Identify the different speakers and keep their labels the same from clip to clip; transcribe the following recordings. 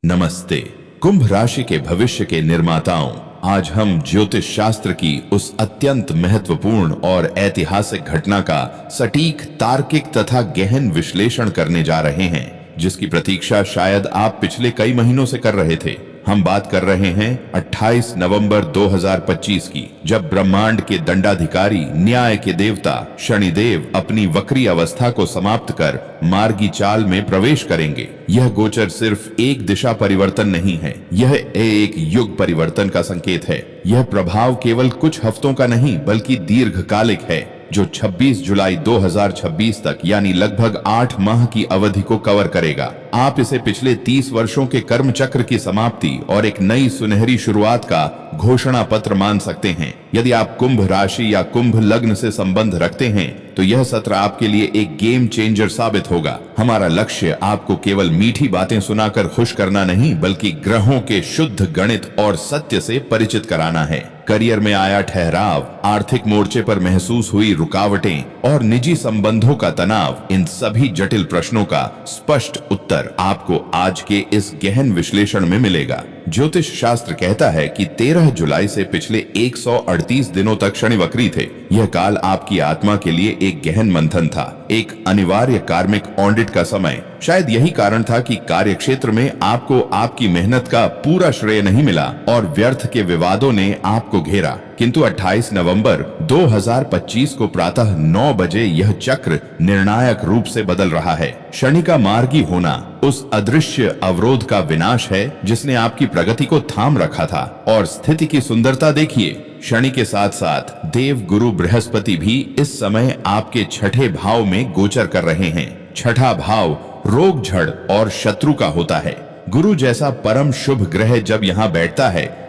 Speaker 1: नमस्ते। कुंभ राशि के भविष्य के निर्माताओं, आज हम ज्योतिष शास्त्र की उस अत्यंत महत्वपूर्ण और ऐतिहासिक घटना का सटीक, तार्किक तथा गहन विश्लेषण करने जा रहे हैं, जिसकी प्रतीक्षा शायद आप पिछले कई महीनों से कर रहे थे। हम बात कर रहे हैं 28 नवंबर 2025 की, जब ब्रह्मांड के दंडाधिकारी, न्याय के देवता शनिदेव अपनी वक्री अवस्था को समाप्त कर मार्गी चाल में प्रवेश करेंगे। यह गोचर सिर्फ एक दिशा परिवर्तन नहीं है, यह एक युग परिवर्तन का संकेत है। यह प्रभाव केवल कुछ हफ्तों का नहीं बल्कि दीर्घकालिक है, जो 26 जुलाई 2026 तक यानी लगभग 8 माह की अवधि को कवर करेगा। आप इसे पिछले 30 वर्षों के कर्म चक्र की समाप्ति और एक नई सुनहरी शुरुआत का घोषणा पत्र मान सकते हैं। यदि आप कुंभ राशि या कुंभ लग्न से संबंध रखते हैं तो यह सत्र आपके लिए एक गेम चेंजर साबित होगा। हमारा लक्ष्य आपको केवल मीठी बातें सुनाकर खुश करना नहीं बल्कि ग्रहों के शुद्ध गणित और सत्य से परिचित कराना है। करियर में आया ठहराव, आर्थिक मोर्चे पर महसूस हुई रुकावटें और निजी संबंधों का तनाव, इन सभी जटिल प्रश्नों का स्पष्ट उत्तर आपको आज के इस गहन विश्लेषण में मिलेगा। ज्योतिष शास्त्र कहता है कि 13 जुलाई से पिछले 138 दिनों तक शनि वक्री थे। यह काल आपकी आत्मा के लिए एक गहन मंथन था, एक अनिवार्य कार्मिक ऑडिट का समय। शायद यही कारण था कि कार्यक्षेत्र में आपको आपकी मेहनत का पूरा श्रेय नहीं मिला और व्यर्थ के विवादों ने आपको घेरा। किंतु 28 नवंबर 2025 को प्रातः 9 बजे यह चक्र निर्णायक रूप से बदल रहा है। शनि का मार्गी होना उस अदृश्य अवरोध का विनाश है जिसने आपकी प्रगति को थाम रखा था। और स्थिति की सुंदरता देखिए, शनि के साथ साथ देव गुरु बृहस्पति भी इस समय आपके छठे भाव में गोचर कर रहे हैं। छठा भाव रोग झड़ और शत्रु का होता है। गुरु जैसा परम शुभ ग्रह जब यहाँ बैठता है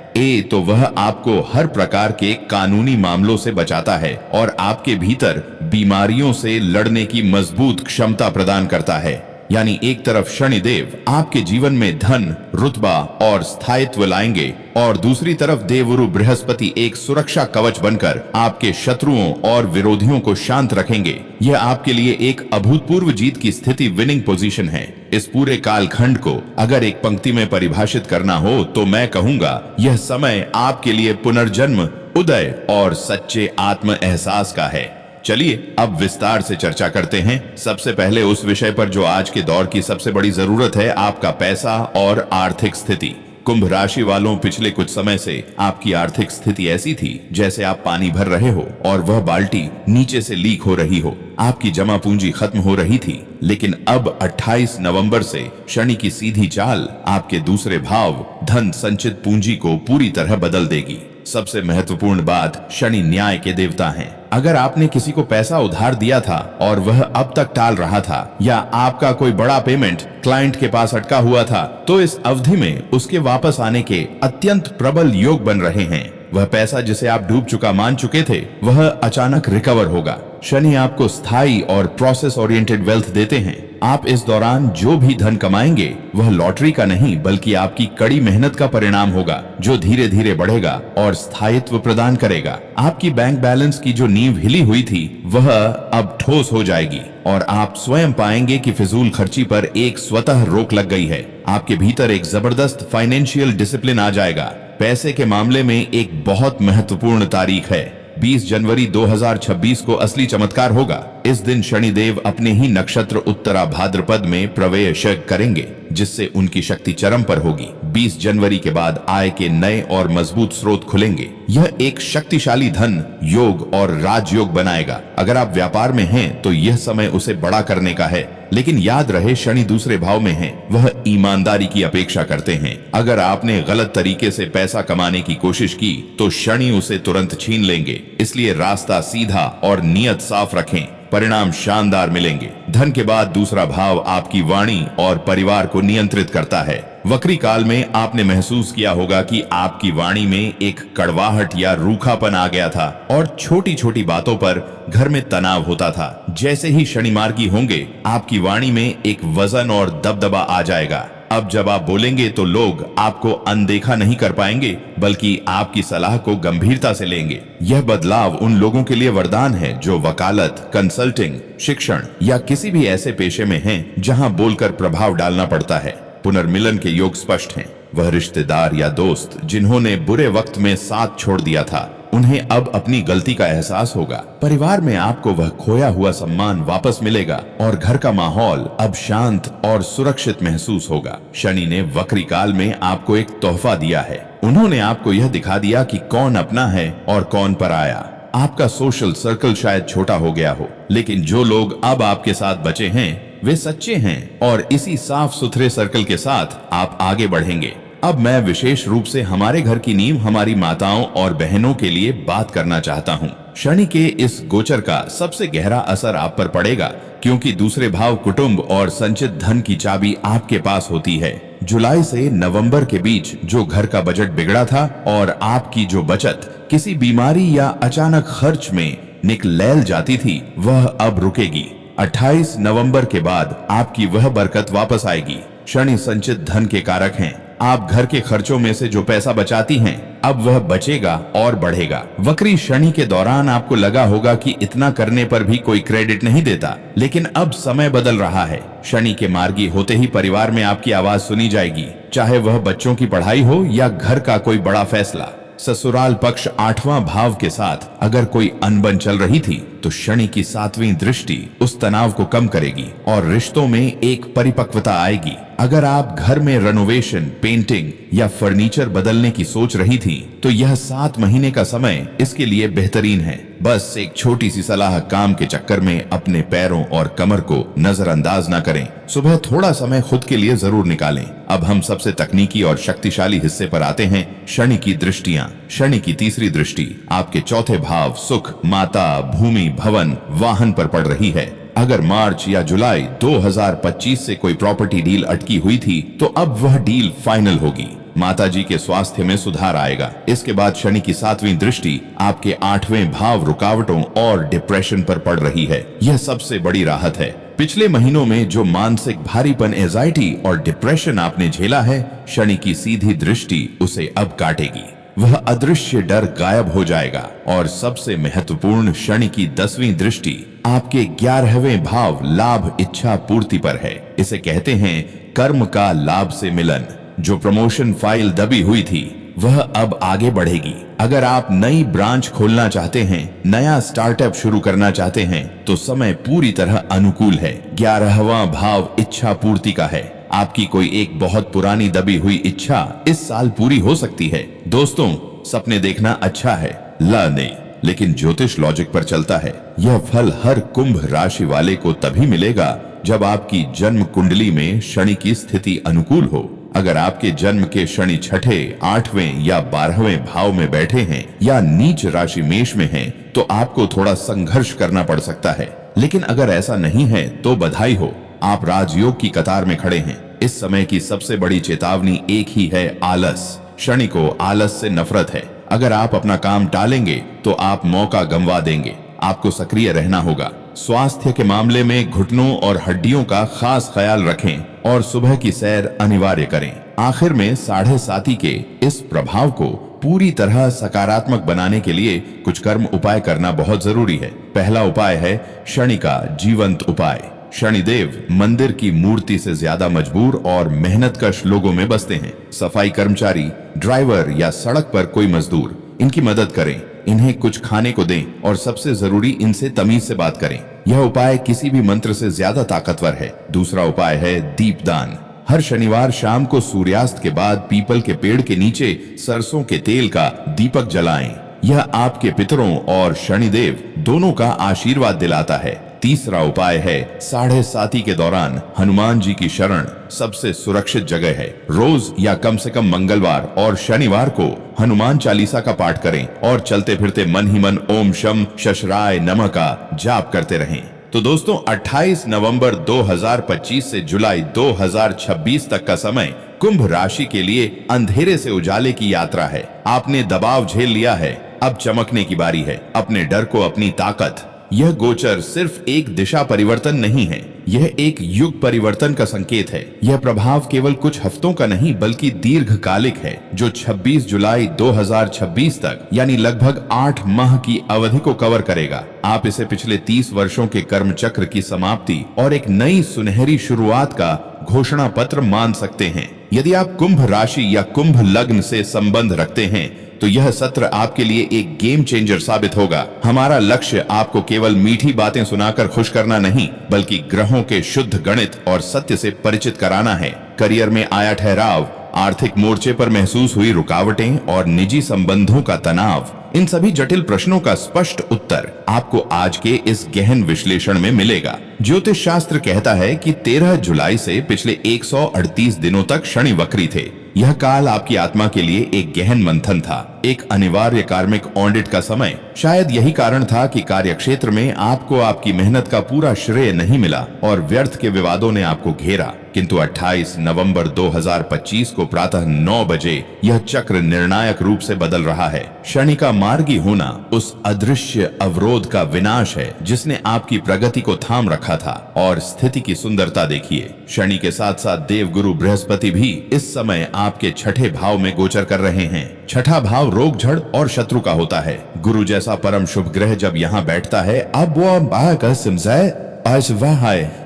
Speaker 1: तो वह आपको हर प्रकार के कानूनी मामलों से बचाता है और आपके भीतर बीमारियों से लड़ने की मजबूत क्षमता प्रदान करता है। यानी एक तरफ शनिदेव आपके जीवन में धन, रुतबा और स्थायित्व लाएंगे और दूसरी तरफ देवगुरु बृहस्पति एक सुरक्षा कवच बनकर आपके शत्रुओं और विरोधियों को शांत रखेंगे। यह आपके लिए एक अभूतपूर्व जीत की स्थिति, विनिंग पोजीशन है। इस पूरे कालखंड को अगर एक पंक्ति में परिभाषित करना हो तो मैं कहूंगा, यह समय आपके लिए पुनर्जन्म, उदय और सच्चे आत्म एहसास का है। चलिए अब विस्तार से चर्चा करते हैं। सबसे पहले उस विषय पर जो आज के दौर की सबसे बड़ी जरूरत है, आपका पैसा और आर्थिक स्थिति। कुंभ राशि वालों, पिछले कुछ समय से आपकी आर्थिक स्थिति ऐसी थी जैसे आप पानी भर रहे हो और वह बाल्टी नीचे से लीक हो रही हो। आपकी जमा पूंजी खत्म हो रही थी, लेकिन अब 28 नवंबर से शनि की सीधी चाल आपके दूसरे भाव धन संचित पूंजी को पूरी तरह बदल देगी। सबसे महत्वपूर्ण बात, शनि न्याय के देवता हैं। अगर आपने किसी को पैसा उधार दिया था और वह अब तक टाल रहा था, या आपका कोई बड़ा पेमेंट क्लाइंट के पास अटका हुआ था, तो इस अवधि में उसके वापस आने के अत्यंत प्रबल योग बन रहे हैं। वह पैसा जिसे आप डूब चुका मान चुके थे, वह अचानक रिकवर होगा। शनि आपको स्थायी और प्रोसेस ओरिएंटेड वेल्थ देते हैं। आप इस दौरान जो भी धन कमाएंगे वह लॉटरी का नहीं बल्कि आपकी कड़ी मेहनत का परिणाम होगा, जो धीरे धीरे बढ़ेगा और स्थायित्व प्रदान करेगा। आपकी बैंक बैलेंस की जो नींव हिली हुई थी वह अब ठोस हो जाएगी और आप स्वयं पाएंगे कि फिजूल खर्ची पर एक स्वतः रोक लग गई है। आपके भीतर एक जबरदस्त फाइनेंशियल डिसिप्लिन आ जाएगा। पैसे के मामले में एक बहुत महत्वपूर्ण तारीख है, 20 जनवरी 2026 को असली चमत्कार होगा। इस दिन शनिदेव अपने ही नक्षत्र उत्तरा भाद्रपद में प्रवेश करेंगे, जिससे उनकी शक्ति चरम पर होगी। 20 जनवरी के बाद आय के नए और मजबूत स्रोत खुलेंगे। यह एक शक्तिशाली धन योग और राजयोग बनाएगा। अगर आप व्यापार में हैं तो यह समय उसे बड़ा करने का है, लेकिन याद रहे शनि दूसरे भाव में है, वह ईमानदारी की अपेक्षा करते हैं। अगर आपने गलत तरीके से पैसा कमाने की कोशिश की तो शनि उसे तुरंत छीन लेंगे। इसलिए रास्ता सीधा और नियत साफ रखें, परिणाम शानदार मिलेंगे। धन के बाद दूसरा भाव आपकी वाणी और परिवार को नियंत्रित करता है। वक्री काल में आपने महसूस किया होगा कि आपकी वाणी में एक कड़वाहट या रूखापन आ गया था और छोटी छोटी बातों पर घर में तनाव होता था। जैसे ही शनि मार्गी होंगे, आपकी वाणी में एक वजन और दबदबा आ जाएगा। अब जब आप बोलेंगे तो लोग आपको अनदेखा नहीं कर पाएंगे बल्कि आपकी सलाह को गंभीरता से लेंगे। यह बदलाव उन लोगों के लिए वरदान है जो वकालत, कंसल्टिंग, शिक्षण या किसी भी ऐसे पेशे में हैं जहां बोलकर प्रभाव डालना पड़ता है। पुनर्मिलन के योग स्पष्ट हैं। वह रिश्तेदार या दोस्त जिन्होंने बुरे वक्त में साथ छोड़ दिया था, उन्हें अब अपनी गलती का एहसास होगा। परिवार में आपको वह खोया हुआ सम्मान वापस मिलेगा और घर का माहौल अब शांत और सुरक्षित महसूस होगा। शनि ने वक्री काल में आपको एक तोहफा दिया है। उन्होंने आपको यह दिखा दिया कि कौन अपना है और कौन पराया। आपका सोशल सर्कल शायद छोटा हो गया हो, लेकिन जो लोग अब आपके साथ बचे हैं वे सच्चे हैं और इसी साफ सुथरे सर्कल के साथ आप आगे बढ़ेंगे। अब मैं विशेष रूप से हमारे घर की नींव हमारी माताओं और बहनों के लिए बात करना चाहता हूँ। शनि के इस गोचर का सबसे गहरा असर आप पर पड़ेगा, क्योंकि दूसरे भाव कुटुंब और संचित धन की चाबी आपके पास होती है। जुलाई से नवंबर के बीच जो घर का बजट बिगड़ा था और आपकी जो बचत किसी बीमारी या अचानक खर्च में निकलैल जाती थी, वह अब रुकेगी। 28 नवंबर के बाद आपकी वह बरकत वापस आएगी। शनि संचित धन के कारक हैं। आप घर के खर्चों में से जो पैसा बचाती हैं, अब वह बचेगा और बढ़ेगा। वक्री शनि के दौरान आपको लगा होगा कि इतना करने पर भी कोई क्रेडिट नहीं देता, लेकिन अब समय बदल रहा है। शनि के मार्गी होते ही परिवार में आपकी आवाज सुनी जाएगी, चाहे वह बच्चों की पढ़ाई हो या घर का कोई बड़ा फैसला। ससुराल पक्ष 8वां भाव के साथ अगर कोई अनबन चल रही थी, तो शनि की 7वीं दृष्टि उस तनाव को कम करेगी और रिश्तों में एक परिपक्वता आएगी। अगर आप घर में रेनोवेशन, पेंटिंग या फर्नीचर बदलने की सोच रही थी, तो यह 7 महीने का समय इसके लिए बेहतरीन है। बस एक छोटी सी सलाह, काम के चक्कर में अपने पैरों और कमर को नजरअंदाज न करें। सुबह थोड़ा समय खुद के लिए जरूर निकालें। अब हम सबसे तकनीकी और शक्तिशाली हिस्से पर आते हैं, शनि की दृष्टियां। शनि की 3री दृष्टि आपके 4थे भाव सुख, माता, भूमि, भवन, वाहन पर पड़ रही है। अगर मार्च या जुलाई 2025 से कोई प्रॉपर्टी डील अटकी हुई थी, तो अब वह डील फाइनल होगी। माताजी के स्वास्थ्य में सुधार आएगा। इसके बाद शनि की 7वीं दृष्टि आपके 8वें भाव रुकावटों और डिप्रेशन पर पड़ रही है। यह सबसे बड़ी राहत है। पिछले महीनों में जो मानसिक भारीपन, एंजाइटी और डिप्रेशन आपने झेला है, शनि की सीधी दृष्टि उसे अब काटेगी। वह अदृश्य डर गायब हो जाएगा। और सबसे महत्वपूर्ण, शनि की 10वीं दृष्टि आपके 11वें भाव लाभ, इच्छा पूर्ति पर है। इसे कहते हैं कर्म का लाभ से मिलन। जो प्रमोशन फाइल दबी हुई थी, वह अब आगे बढ़ेगी। अगर आप नई ब्रांच खोलना चाहते हैं, नया स्टार्टअप शुरू करना चाहते हैं, तो समय पूरी तरह अनुकूल है। 11वां भाव इच्छा पूर्ति का है। आपकी कोई एक बहुत पुरानी दबी हुई इच्छा इस साल पूरी हो सकती है। दोस्तों, सपने देखना अच्छा है, नहीं, लेकिन ज्योतिष लॉजिक पर चलता है। यह फल हर कुंभ राशि वाले को तभी मिलेगा जब आपकी जन्म कुंडली में शनि की स्थिति अनुकूल हो। अगर आपके जन्म के शनि 6ठे, 8वें या 12वें भाव में बैठे हैं या नीच राशि मेष में हैं, तो आपको थोड़ा संघर्ष करना पड़ सकता है। लेकिन अगर ऐसा नहीं है तो बधाई हो, आप राजयोग की कतार में खड़े हैं। इस समय की सबसे बड़ी चेतावनी एक ही है, आलस। शनि को आलस से नफरत है। अगर आप अपना काम टालेंगे तो आप मौका गंवा देंगे। आपको सक्रिय रहना होगा। स्वास्थ्य के मामले में घुटनों और हड्डियों का खास ख्याल रखें और सुबह की सैर अनिवार्य करें। आखिर में 7.5 के इस प्रभाव को पूरी तरह सकारात्मक बनाने के लिए कुछ कर्म उपाय करना बहुत जरूरी है। पहला उपाय है शनि का जीवंत उपाय। शनिदेव मंदिर की मूर्ति से ज्यादा मजबूर और मेहनतकश लोगों में बसते हैं। सफाई कर्मचारी, ड्राइवर या सड़क पर कोई मजदूर, इनकी मदद करें, इन्हें कुछ खाने को दें और सबसे जरूरी, इनसे तमीज से बात करें। यह उपाय किसी भी मंत्र से ज्यादा ताकतवर है। दूसरा उपाय है दीपदान। हर शनिवार शाम को सूर्यास्त के बाद पीपल के पेड़ के नीचे सरसों के तेल का दीपक जलाएं। यह आपके पितरों और शनिदेव दोनों का आशीर्वाद दिलाता है। तीसरा उपाय है 7.5 के दौरान हनुमान जी की शरण सबसे सुरक्षित जगह है। रोज या कम से कम मंगलवार और शनिवार को हनुमान चालीसा का पाठ करें और चलते फिरते मन ही मन ओम शम शशराय नमः का जाप करते रहें। तो दोस्तों, 28 नवंबर 2025 से जुलाई 2026 तक का समय कुंभ राशि के लिए अंधेरे से उजाले की यात्रा है। आपने दबाव झेल लिया है, अब चमकने की बारी है। अपने डर को अपनी ताकत। यह गोचर सिर्फ एक दिशा परिवर्तन नहीं है, यह एक युग परिवर्तन का संकेत है। यह प्रभाव केवल कुछ हफ्तों का नहीं बल्कि दीर्घकालिक है, जो 26 जुलाई 2026 तक यानी लगभग 8 माह की अवधि को कवर करेगा। आप इसे पिछले 30 वर्षों के कर्म चक्र की समाप्ति और एक नई सुनहरी शुरुआत का घोषणा पत्र मान सकते हैं। यदि आप कुंभ राशि या कुंभ लग्न से संबंध रखते हैं तो यह सत्र आपके लिए एक गेम चेंजर साबित होगा। हमारा लक्ष्य आपको केवल मीठी बातें सुनाकर खुश करना नहीं, बल्कि ग्रहों के शुद्ध गणित और सत्य से परिचित कराना है। करियर में आया ठहराव, आर्थिक मोर्चे पर महसूस हुई रुकावटें और निजी संबंधों का तनाव, इन सभी जटिल प्रश्नों का स्पष्ट उत्तर आपको आज के इस गहन विश्लेषण में मिलेगा। ज्योतिष शास्त्र कहता है कि 13 जुलाई से पिछले 138 दिनों तक शनि वक्री थे। यह काल आपकी आत्मा के लिए एक गहन मंथन था, एक अनिवार्य कार्मिक ऑडिट का समय। शायद यही कारण था कि कार्यक्षेत्र में आपको आपकी मेहनत का पूरा श्रेय नहीं मिला और व्यर्थ के विवादों ने आपको घेरा। किंतु 28 नवंबर 2025 को प्रातः 9 बजे यह चक्र निर्णायक रूप से बदल रहा है। शनि का मार्गी होना उस अदृश्य अवरोध का विनाश है जिसने आपकी प्रगति को थाम रखा था। और स्थिति की सुंदरता देखिए, शनि के साथ साथ देवगुरु बृहस्पति भी इस समय आपके छठे भाव में गोचर कर रहे हैं। छठा भाव रोग झड़ और शत्रु का होता है। गुरु जैसा परम शुभ ग्रह जब यहाँ बैठता है, अब वो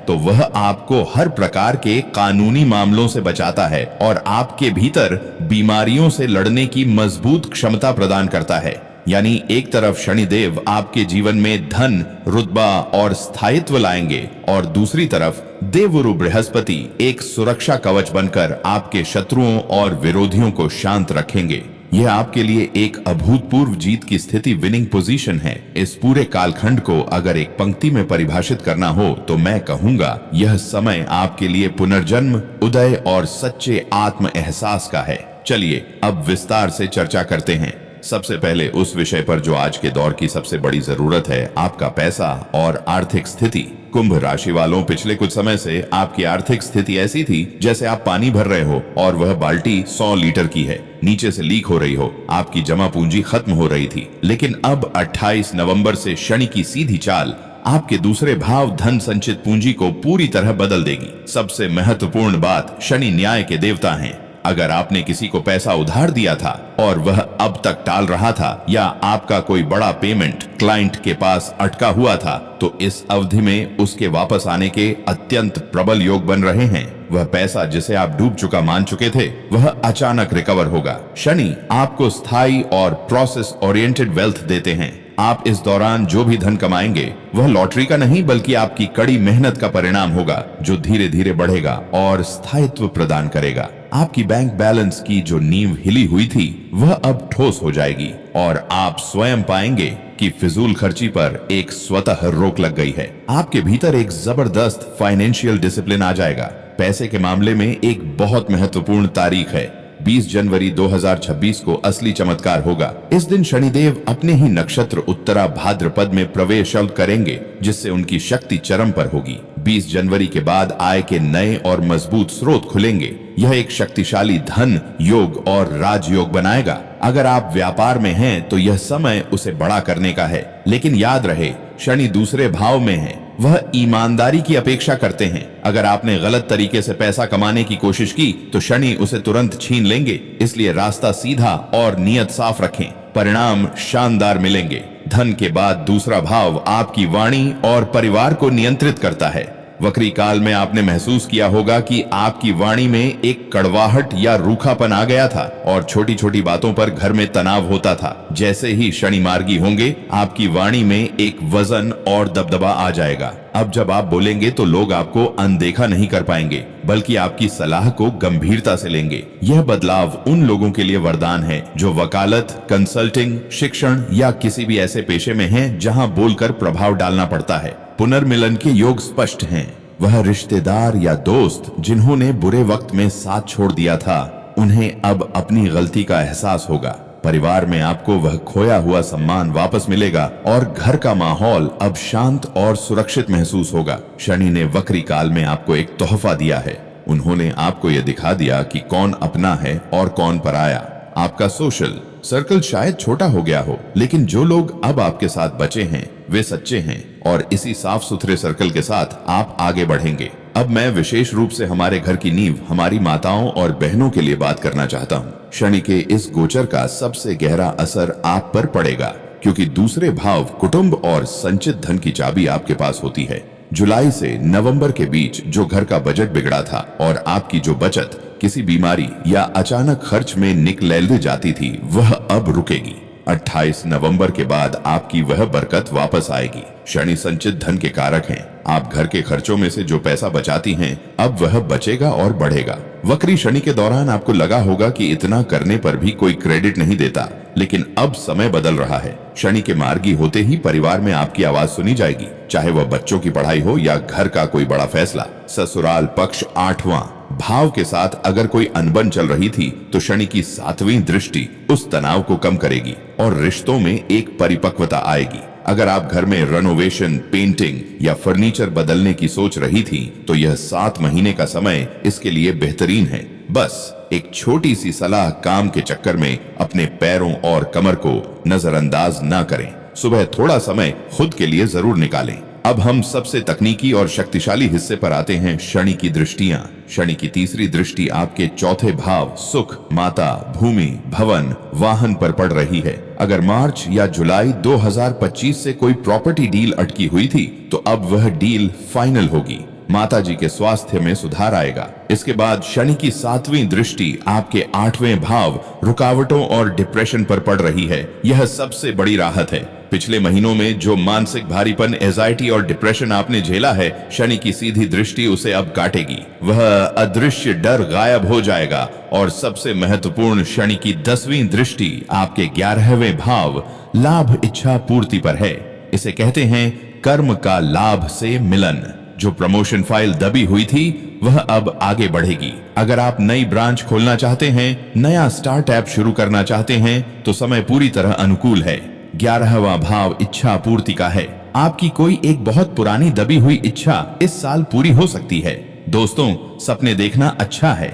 Speaker 1: तो वह आपको हर प्रकार के कानूनी मामलों से बचाता है और आपके भीतर बीमारियों से लड़ने की मजबूत क्षमता प्रदान करता है। यानी एक तरफ शनिदेव आपके जीवन में धन, रुतबा और स्थायित्व लाएंगे और दूसरी तरफ देवगुरु बृहस्पति एक सुरक्षा कवच बनकर आपके शत्रुओं और विरोधियों को शांत रखेंगे। यह आपके लिए एक अभूतपूर्व जीत की स्थिति, विनिंग पोजीशन है। इस पूरे कालखंड को अगर एक पंक्ति में परिभाषित करना हो तो मैं कहूंगा, यह समय आपके लिए पुनर्जन्म, उदय और सच्चे आत्म एहसास का है। चलिए अब विस्तार से चर्चा करते हैं। सबसे पहले उस विषय पर जो आज के दौर की सबसे बड़ी जरूरत है, आपका पैसा और आर्थिक स्थिति। कुंभ राशि वालों, पिछले कुछ समय से आपकी आर्थिक स्थिति ऐसी थी जैसे आप पानी भर रहे हो और वह बाल्टी 100 लीटर की है, नीचे से लीक हो रही हो। आपकी जमा पूंजी खत्म हो रही थी। लेकिन अब 28 नवंबर से शनि की सीधी चाल आपके दूसरे भाव धन संचित पूंजी को पूरी तरह बदल देगी। सबसे महत्वपूर्ण बात, शनि न्याय के देवता हैं। अगर आपने किसी को पैसा उधार दिया था और वह अब तक टाल रहा था, या आपका कोई बड़ा पेमेंट क्लाइंट के पास अटका हुआ था, तो इस अवधि में उसके वापस आने के अत्यंत प्रबल योग बन रहे हैं। वह पैसा जिसे आप डूब चुका मान चुके थे, वह अचानक रिकवर होगा। शनि आपको स्थायी और प्रोसेस ओरिएंटेड वेल्थ देते हैं। आप इस दौरान जो भी धन कमाएंगे वह लॉटरी का नहीं, बल्कि आपकी कड़ी मेहनत का परिणाम होगा, जो धीरे धीरे बढ़ेगा और स्थायित्व प्रदान करेगा। आपकी बैंक बैलेंस की जो नींव हिली हुई थी वह अब ठोस हो जाएगी और आप स्वयं पाएंगे कि फिजूल खर्ची पर एक स्वतः रोक लग गई है। आपके भीतर एक जबरदस्त फाइनेंशियल डिसिप्लिन आ जाएगा। पैसे के मामले में एक बहुत महत्वपूर्ण तारीख है, 20 जनवरी 2026 को असली चमत्कार होगा। इस दिन शनिदेव अपने ही नक्षत्र उत्तरा भाद्रपद में प्रवेश करेंगे, जिससे उनकी शक्ति चरम पर होगी। 20 जनवरी के बाद आय के नए और मजबूत स्रोत खुलेंगे। यह एक शक्तिशाली धन योग और राजयोग बनाएगा। अगर आप व्यापार में हैं तो यह समय उसे बड़ा करने का है। लेकिन याद रहे, शनि दूसरे भाव में है, वह ईमानदारी की अपेक्षा करते हैं। अगर आपने गलत तरीके से पैसा कमाने की कोशिश की तो शनि उसे तुरंत छीन लेंगे। इसलिए रास्ता सीधा और नियत साफ रखें, परिणाम शानदार मिलेंगे। धन के बाद दूसरा भाव आपकी वाणी और परिवार को नियंत्रित करता है। वक्री काल में आपने महसूस किया होगा कि आपकी वाणी में एक कड़वाहट या रूखापन आ गया था और छोटी छोटी बातों पर घर में तनाव होता था। जैसे ही शनि मार्गी होंगे, आपकी वाणी में एक वजन और दबदबा आ जाएगा। अब जब आप बोलेंगे तो लोग आपको अनदेखा नहीं कर पाएंगे, बल्कि आपकी सलाह को गंभीरता से लेंगे। यह बदलाव उन लोगों के लिए वरदान है जो वकालत, कंसल्टिंग, शिक्षण या किसी भी ऐसे पेशे में हैं जहां बोलकर प्रभाव डालना पड़ता है। पुनर्मिलन के योग स्पष्ट हैं। वह रिश्तेदार या दोस्त जिन्होंने बुरे वक्त में साथ छोड़ दिया था, उन्हें अब अपनी गलती का एहसास होगा। परिवार में आपको वह खोया हुआ सम्मान वापस मिलेगा और घर का माहौल अब शांत और सुरक्षित महसूस होगा। शनि ने वक्री काल में आपको एक तोहफा दिया है। उन्होंने आपको यह दिखा दिया कि कौन अपना है और कौन पराया। आपका सोशल सर्कल शायद छोटा हो गया हो, लेकिन जो लोग अब आपके साथ बचे हैं वे सच्चे हैं और इसी साफ सुथरे सर्कल के साथ आप आगे बढ़ेंगे। अब मैं विशेष रूप से हमारे घर की नींव, हमारी माताओं और बहनों के लिए बात करना चाहता हूँ। शनि के इस गोचर का सबसे गहरा असर आप पर पड़ेगा, क्योंकि दूसरे भाव कुटुंब और संचित धन की चाबी आपके पास होती है। जुलाई से नवंबर के बीच जो घर का बजट बिगड़ा था और आपकी जो बचत किसी बीमारी या अचानक खर्च में निकल जाती थी, वह अब रुकेगी। 28 नवंबर के बाद आपकी वह बरकत वापस आएगी। शनि संचित धन के कारक हैं। आप घर के खर्चों में से जो पैसा बचाती हैं, अब वह बचेगा और बढ़ेगा। वक्री शनि के दौरान आपको लगा होगा कि इतना करने पर भी कोई क्रेडिट नहीं देता, लेकिन अब समय बदल रहा है। शनि के मार्गी होते ही परिवार में आपकी आवाज सुनी जाएगी, चाहे वह बच्चों की पढ़ाई हो या घर का कोई बड़ा फैसला। ससुराल पक्ष 8वां भाव के साथ अगर कोई अनबन चल रही थी तो शनि की 7वीं दृष्टि उस तनाव को कम करेगी और रिश्तों में एक परिपक्वता आएगी। अगर आप घर में रेनोवेशन, पेंटिंग या फर्नीचर बदलने की सोच रही थी तो यह 7 महीने का समय इसके लिए बेहतरीन है। बस एक छोटी सी सलाह, काम के चक्कर में अपने पैरों और कमर को नजरअंदाज ना करें। सुबह थोड़ा समय खुद के लिए जरूर निकालें। अब हम सबसे तकनीकी और शक्तिशाली हिस्से पर आते हैं, शनि की दृष्टियां। शनि की तीसरी दृष्टि आपके चौथे भाव सुख, माता, भूमि, भवन, वाहन पर पड़ रही है। अगर मार्च या जुलाई 2025 से कोई प्रॉपर्टी डील अटकी हुई थी तो अब वह डील फाइनल होगी। माता जी के स्वास्थ्य में सुधार आएगा। इसके बाद शनि की 7वीं दृष्टि आपके 8वें भाव रुकावटों और डिप्रेशन पर पड़ रही है। यह सबसे बड़ी राहत है। पिछले महीनों में जो मानसिक भारीपन, एंजाइटी और डिप्रेशन आपने झेला है, शनि की सीधी दृष्टि उसे अब काटेगी। वह अदृश्य डर गायब हो जाएगा। और सबसे महत्वपूर्ण, शनि की 10वीं दृष्टि आपके 11वें भाव लाभ इच्छा पूर्ति पर है। इसे कहते हैं कर्म का लाभ से मिलन। जो प्रमोशन फाइल दबी हुई थी वह अब आगे बढ़ेगी। अगर आप नई ब्रांच खोलना चाहते हैं, नया स्टार्टअप शुरू करना चाहते हैं तो समय पूरी तरह अनुकूल है। 11वां भाव इच्छा पूर्ति का है। आपकी कोई एक बहुत पुरानी दबी हुई इच्छा इस साल पूरी हो सकती है। दोस्तों, सपने देखना अच्छा है,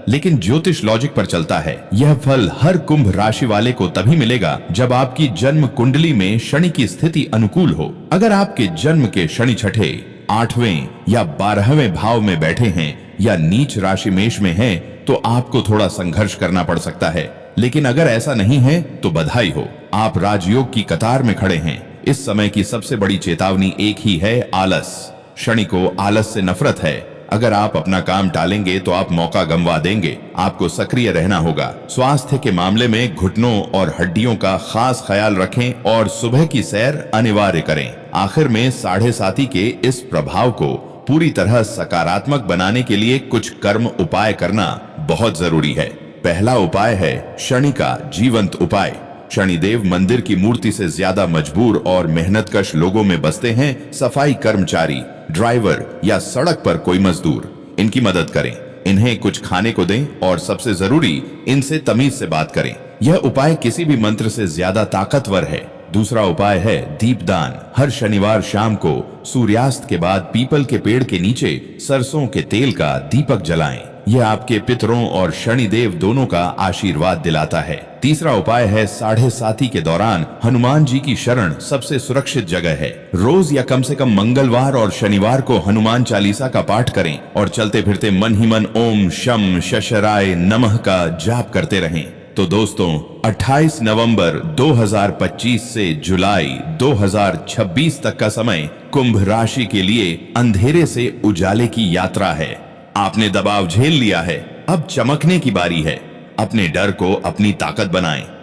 Speaker 1: लेकिन ज्योतिष लॉजिक पर चलता है। यह फल हर कुंभ राशि वाले को तभी मिलेगा जब आपकी जन्म कुंडली में शनि की स्थिति अनुकूल हो। अगर आपके जन्म के शनि छठे, 8वें या 12वें भाव में बैठे हैं या नीच राशि मेष में हैं, तो आपको थोड़ा संघर्ष करना पड़ सकता है। लेकिन अगर ऐसा नहीं है तो बधाई हो, आप राजयोग की कतार में खड़े हैं। इस समय की सबसे बड़ी चेतावनी एक ही है, आलस। शनि को आलस से नफरत है। अगर आप अपना काम टालेंगे तो आप मौका गंवा देंगे। आपको सक्रिय रहना होगा। स्वास्थ्य के मामले में घुटनों और हड्डियों का खास ख्याल रखें और सुबह की सैर अनिवार्य करें। आखिर में 7.5 के इस प्रभाव को पूरी तरह सकारात्मक बनाने के लिए कुछ कर्म उपाय करना बहुत जरूरी है। पहला उपाय है शनि का जीवंत उपाय। शनिदेव मंदिर की मूर्ति से ज्यादा मजबूर और मेहनतकश लोगों में बसते हैं। सफाई कर्मचारी, ड्राइवर या सड़क पर कोई मजदूर, इनकी मदद करें। इन्हें कुछ खाने को दें और सबसे जरूरी, इनसे तमीज से बात करें। यह उपाय किसी भी मंत्र से ज्यादा ताकतवर है। दूसरा उपाय है दीपदान। हर शनिवार शाम को सूर्यास्त के बाद पीपल के पेड़ के नीचे सरसों के तेल का दीपक जलाएं। यह आपके पितरों और शनिदेव दोनों का आशीर्वाद दिलाता है। तीसरा उपाय है 7.5 के दौरान हनुमान जी की शरण सबसे सुरक्षित जगह है। रोज या कम से कम मंगलवार और शनिवार को हनुमान चालीसा का पाठ करें और चलते फिरते मन ही मन ओम शम शशराय नमः का जाप करते रहें। तो दोस्तों, 28 नवंबर 2025 से जुलाई 2026 तक का समय कुंभ राशि के लिए अंधेरे से उजाले की यात्रा है। आपने दबाव झेल लिया है, अब चमकने की बारी है। अपने डर को अपनी ताकत बनाएं।